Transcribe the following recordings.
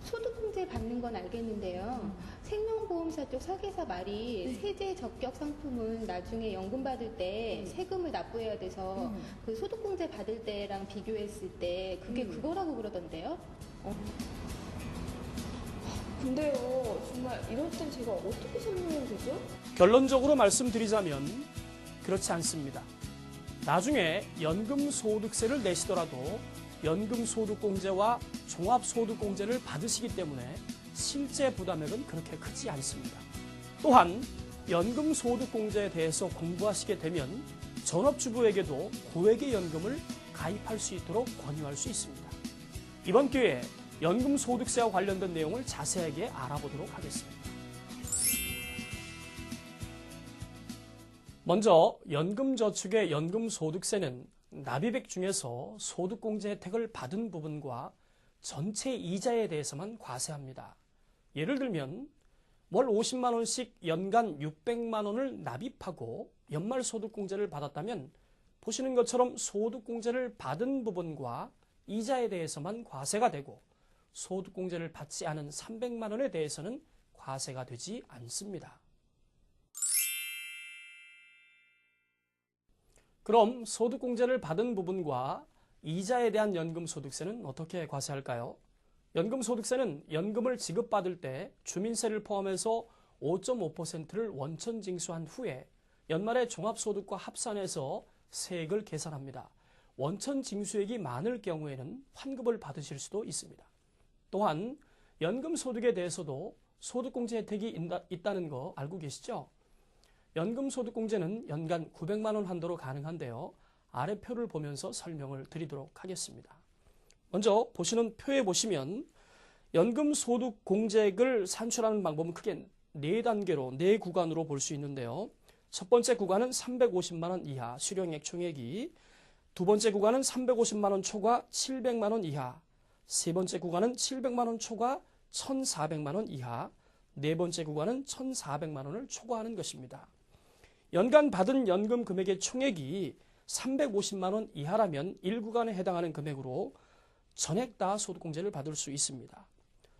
소득공제 받는 건 알겠는데요. 생명보험사 쪽 설계사 말이 세제 적격 상품은 나중에 연금 받을 때 세금을 납부해야 돼서 그 소득공제 받을 때랑 비교했을 때 그게 그거라고 그러던데요. 근데요, 정말 이럴 땐 제가 어떻게 설명해야 되죠? 결론적으로 말씀드리자면 그렇지 않습니다. 나중에 연금소득세를 내시더라도 연금소득공제와 종합소득공제를 받으시기 때문에 실제 부담액은 그렇게 크지 않습니다. 또한 연금소득공제에 대해서 공부하시게 되면 전업주부에게도 고액의 연금을 가입할 수 있도록 권유할 수 있습니다. 이번 기회에 연금소득세와 관련된 내용을 자세하게 알아보도록 하겠습니다. 먼저 연금저축의 연금소득세는 납입액 중에서 소득공제 혜택을 받은 부분과 전체 이자에 대해서만 과세합니다. 예를 들면 월 50만 원씩 연간 600만 원을 납입하고 연말소득공제를 받았다면 보시는 것처럼 소득공제를 받은 부분과 이자에 대해서만 과세가 되고 소득공제를 받지 않은 300만 원에 대해서는 과세가 되지 않습니다. 그럼 소득공제를 받은 부분과 이자에 대한 연금소득세는 어떻게 과세할까요? 연금소득세는 연금을 지급받을 때 주민세를 포함해서 5.5%를 원천 징수한 후에 연말에 종합소득과 합산해서 세액을 계산합니다. 원천 징수액이 많을 경우에는 환급을 받으실 수도 있습니다. 또한 연금소득에 대해서도 소득공제 혜택이 있다는 거 알고 계시죠? 연금소득공제는 연간 900만 원 한도로 가능한데요. 아래 표를 보면서 설명을 드리도록 하겠습니다. 먼저 보시는 표에 보시면 연금소득공제액을 산출하는 방법은 크게 4단계로 4구간으로 볼 수 있는데요. 첫 번째 구간은 350만 원 이하 수령액 총액이, 두 번째 구간은 350만 원 초과 700만 원 이하, 세 번째 구간은 700만 원 초과 1,400만 원 이하, 네 번째 구간은 1,400만 원을 초과하는 것입니다. 연간 받은 연금 금액의 총액이 350만 원 이하라면 1구간에 해당하는 금액으로 전액 다 소득공제를 받을 수 있습니다.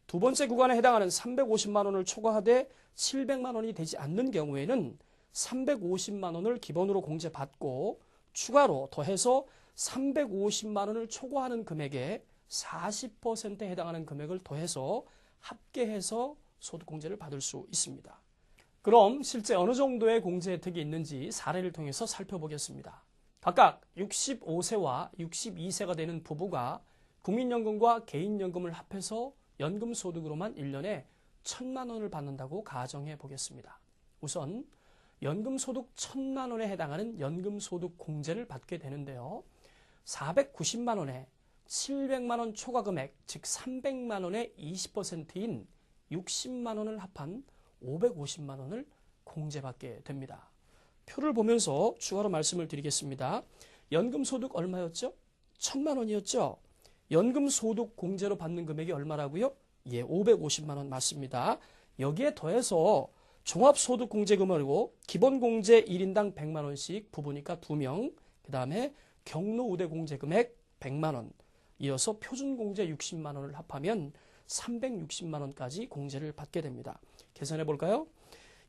두 번째 구간에 해당하는 350만 원을 초과하되 700만 원이 되지 않는 경우에는 350만 원을 기본으로 공제받고 추가로 더해서 350만 원을 초과하는 금액에 40%에 해당하는 금액을 더해서 합계해서 소득공제를 받을 수 있습니다. 그럼 실제 어느 정도의 공제 혜택이 있는지 사례를 통해서 살펴보겠습니다. 각각 65세와 62세가 되는 부부가 국민연금과 개인연금을 합해서 연금소득으로만 1년에 1,000만 원을 받는다고 가정해 보겠습니다. 우선 연금소득 1,000만 원에 해당하는 연금소득 공제를 받게 되는데요. 490만 원에 700만 원 초과 금액, 즉 300만 원의 20%인 60만 원을 합한 550만 원을 공제받게 됩니다. 표를 보면서 추가로 말씀을 드리겠습니다. 연금소득 얼마였죠? 1,000만 원이었죠? 연금소득 공제로 받는 금액이 얼마라고요? 예, 550만 원 맞습니다. 여기에 더해서 종합소득공제금액이고 기본공제 1인당 100만 원씩 부부니까 2명, 그 다음에 경로우대공제금액 100만 원, 이어서 표준공제 60만 원을 합하면 360만 원까지 공제를 받게 됩니다. 계산해 볼까요?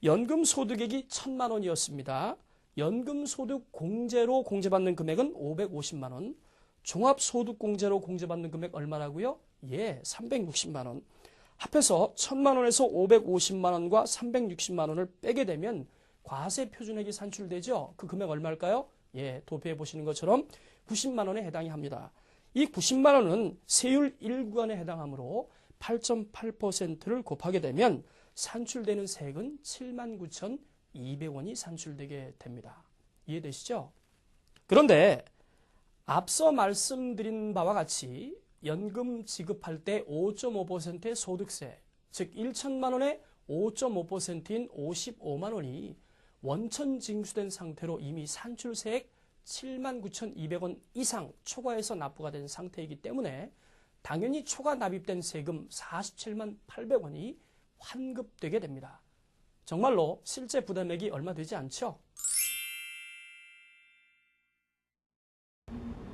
연금소득액이 1,000만 원이었습니다. 연금소득 공제로 공제받는 금액은 550만 원, 종합소득공제로 공제받는 금액 얼마라고요? 예, 360만 원. 합해서 1,000만 원에서 550만 원과 360만 원을 빼게 되면 과세 표준액이 산출되죠? 그 금액 얼마일까요? 예, 도표에 보시는 것처럼 90만 원에 해당이 합니다. 이 90만 원은 세율 1구간에 해당하므로 8.8%를 곱하게 되면 산출되는 세액은 79,200원이 산출되게 됩니다. 이해되시죠? 그런데 앞서 말씀드린 바와 같이 연금 지급할 때 5.5%의 소득세, 즉 1,000만 원에 5.5%인 55만 원이 원천 징수된 상태로 이미 산출세액 79,200원 이상 초과해서 납부가 된 상태이기 때문에 당연히 초과 납입된 세금 478,800원이 환급되게 됩니다. 정말로 실제 부담액이 얼마 되지 않죠?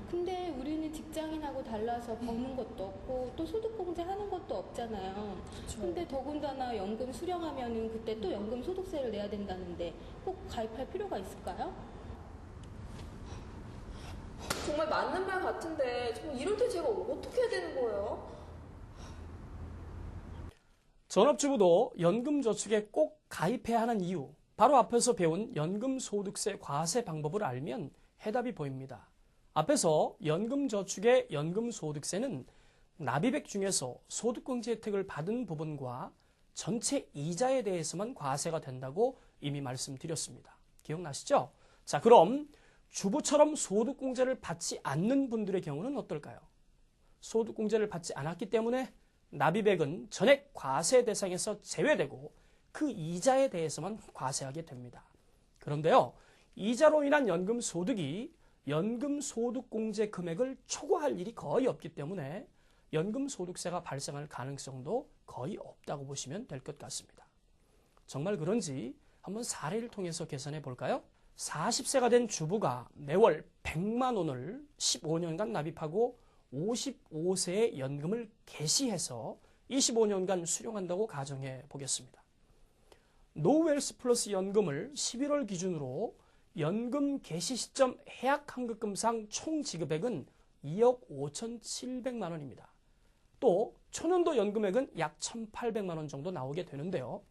근데 우리는 직장인하고 발라서 버는 것도 없고 또 소득공제 하는 것도 없잖아요. 근데 더군다나 연금 수령하면은 그때 또 연금 소득세를 내야 된다는데 꼭 가입할 필요가 있을까요? 정말 맞는 말 같은데 정말 이럴 때 제가 어떻게 해야 되는 거예요? 전업주부도 연금저축에 꼭 가입해야 하는 이유, 바로 앞에서 배운 연금소득세 과세 방법을 알면 해답이 보입니다. 앞에서 연금저축의 연금소득세는 납입액 중에서 소득공제 혜택을 받은 부분과 전체 이자에 대해서만 과세가 된다고 이미 말씀드렸습니다. 기억나시죠? 자, 그럼 주부처럼 소득공제를 받지 않는 분들의 경우는 어떨까요? 소득공제를 받지 않았기 때문에 납입액은 전액 과세 대상에서 제외되고 그 이자에 대해서만 과세하게 됩니다. 그런데요, 이자로 인한 연금 소득이 연금 소득공제 금액을 초과할 일이 거의 없기 때문에 연금 소득세가 발생할 가능성도 거의 없다고 보시면 될 것 같습니다. 정말 그런지 한번 사례를 통해서 계산해 볼까요? 40세가 된 주부가 매월 100만 원을 15년간 납입하고 55세에 연금을 개시해서 25년간 수령한다고 가정해 보겠습니다. 노웰스 플러스 연금을 11월 기준으로 연금 개시 시점 해약 환급금상 총 지급액은 2억 5,700만 원입니다. 또 초년도 연금액은 약 1,800만 원 정도 나오게 되는데요.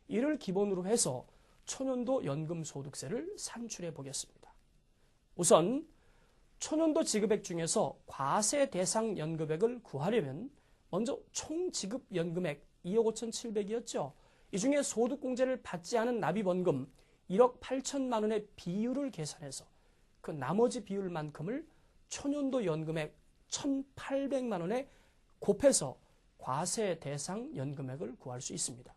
이를 기본으로 해서 초년도 연금 소득세를 산출해 보겠습니다. 우선 초년도 지급액 중에서 과세 대상 연금액을 구하려면 먼저 총 지급 연금액 2억 5,700이었죠. 이 중에 소득공제를 받지 않은 납입원금 1억 8천만 원의 비율을 계산해서 그 나머지 비율만큼을 초년도 연금액 1,800만 원에 곱해서 과세 대상 연금액을 구할 수 있습니다.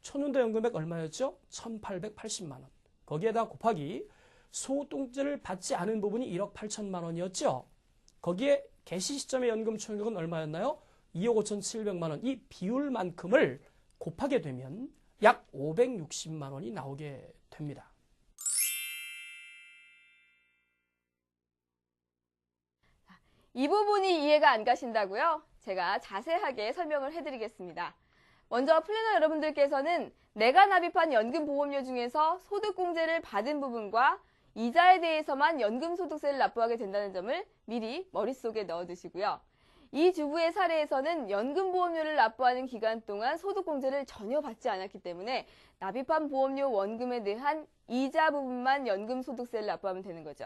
초년도 연금액 얼마였죠? 1,880만 원. 거기에다 곱하기 소득공제를 받지 않은 부분이 1억 8천만 원이었죠. 거기에 개시 시점의 연금 총액은 얼마였나요? 2억 5,700만 원. 이 비율만큼을 곱하게 되면 약 560만 원이 나오게 됩니다. 이 부분이 이해가 안 가신다고요? 제가 자세하게 설명을 해드리겠습니다. 먼저 플래너 여러분들께서는 내가 납입한 연금보험료 중에서 소득공제를 받은 부분과 이자에 대해서만 연금소득세를 납부하게 된다는 점을 미리 머릿속에 넣어두시고요. 이 주부의 사례에서는 연금보험료를 납부하는 기간 동안 소득공제를 전혀 받지 않았기 때문에 납입한 보험료 원금에 대한 이자 부분만 연금소득세를 납부하면 되는 거죠.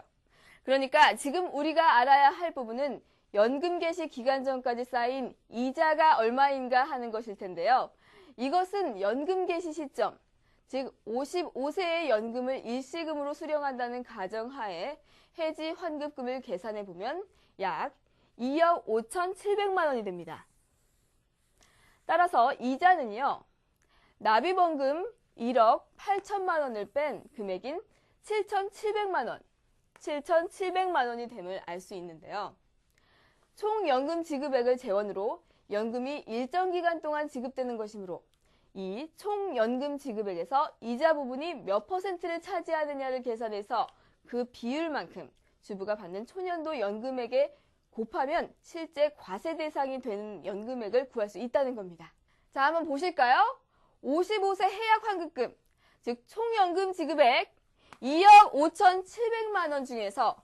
그러니까 지금 우리가 알아야 할 부분은 연금 개시 기간 전까지 쌓인 이자가 얼마인가 하는 것일 텐데요. 이것은 연금 개시 시점, 즉 55세의 연금을 일시금으로 수령한다는 가정하에 해지 환급금을 계산해 보면 약 2억 5,700만 원이 됩니다. 따라서 이자는요, 납입원금 1억 8천만 원을 뺀 금액인 7,700만 원, 7,700만 원이 됨을 알 수 있는데요. 총 연금 지급액을 재원으로 연금이 일정 기간 동안 지급되는 것이므로 이 총 연금 지급액에서 이자 부분이 몇 퍼센트를 차지하느냐를 계산해서 그 비율만큼 주부가 받는 초년도 연금액에 곱하면 실제 과세 대상이 되는 연금액을 구할 수 있다는 겁니다. 자, 한번 보실까요? 55세 해약 환급금, 즉 총연금 지급액 2억 5,700만 원 중에서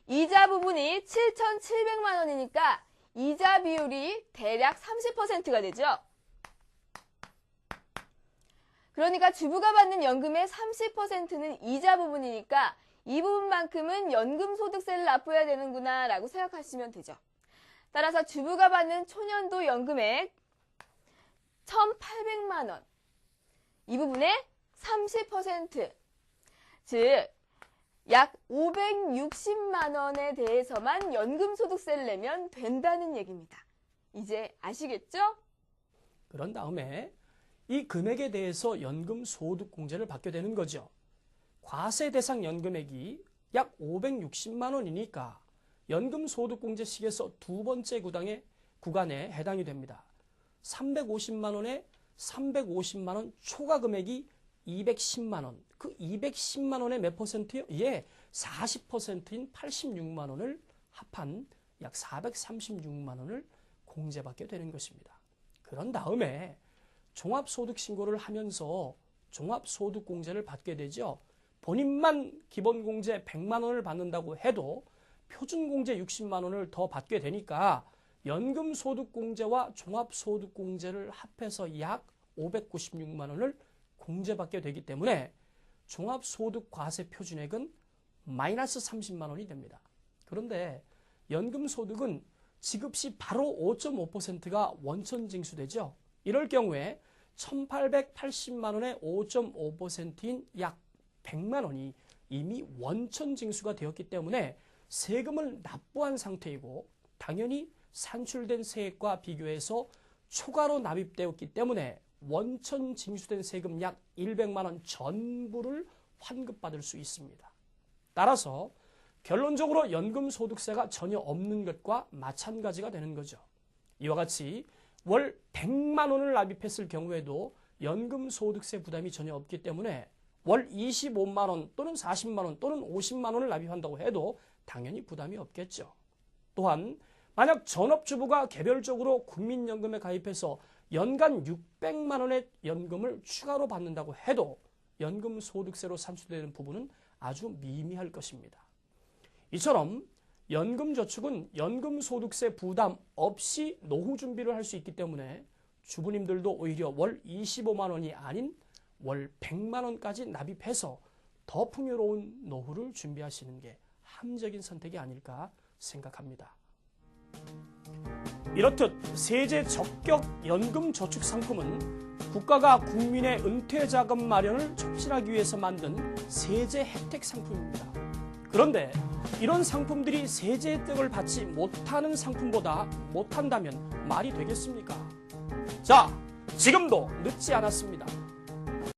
이자 부분이 7,700만 원이니까 이자 비율이 대략 30%가 되죠. 그러니까 주부가 받는 연금의 30%는 이자 부분이니까 이 부분만큼은 연금소득세를 납부해야 되는구나 라고 생각하시면 되죠. 따라서 주부가 받는 초년도 연금액 1,800만 원, 이 부분의 30%, 즉 약 560만 원에 대해서만 연금소득세를 내면 된다는 얘기입니다. 이제 아시겠죠? 그런 다음에 이 금액에 대해서 연금소득공제를 받게 되는 거죠. 과세 대상 연금액이 약 560만 원이니까 연금소득공제식에서 두 번째 구간에 해당이 됩니다. 350만 원에 350만 원 초과 금액이 210만 원. 그 210만 원의 몇 퍼센트요? 예, 40%인 86만 원을 합한 약 436만 원을 공제받게 되는 것입니다. 그런 다음에 종합소득신고를 하면서 종합소득공제를 받게 되죠. 본인만 기본공제 100만 원을 받는다고 해도 표준공제 60만 원을 더 받게 되니까 연금소득공제와 종합소득공제를 합해서 약 596만 원을 공제받게 되기 때문에 종합소득과세 표준액은 마이너스 30만 원이 됩니다. 그런데 연금소득은 지급 시 바로 5.5%가 원천징수되죠. 이럴 경우에 1,880만 원의 5.5%인 약 100만 원이 이미 원천징수가 되었기 때문에 세금을 납부한 상태이고 당연히 산출된 세액과 비교해서 초과로 납입되었기 때문에 원천징수된 세금 약 100만 원 전부를 환급받을 수 있습니다. 따라서 결론적으로 연금소득세가 전혀 없는 것과 마찬가지가 되는 거죠. 이와 같이 월 100만 원을 납입했을 경우에도 연금소득세 부담이 전혀 없기 때문에 월 25만 원 또는 40만 원 또는 50만 원을 납입한다고 해도 당연히 부담이 없겠죠. 또한 만약 전업주부가 개별적으로 국민연금에 가입해서 연간 600만 원의 연금을 추가로 받는다고 해도 연금소득세로 산출되는 부분은 아주 미미할 것입니다. 이처럼 연금저축은 연금소득세 부담 없이 노후 준비를 할 수 있기 때문에 주부님들도 오히려 월 25만 원이 아닌 월 100만 원까지 납입해서 더 풍요로운 노후를 준비하시는 게 합리적인 선택이 아닐까 생각합니다. 이렇듯 세제 적격 연금저축 상품은 국가가 국민의 은퇴자금 마련을 촉진하기 위해서 만든 세제 혜택 상품입니다. 그런데 이런 상품들이 세제 혜택을 받지 못하는 상품보다 못한다면 말이 되겠습니까? 자, 지금도 늦지 않았습니다.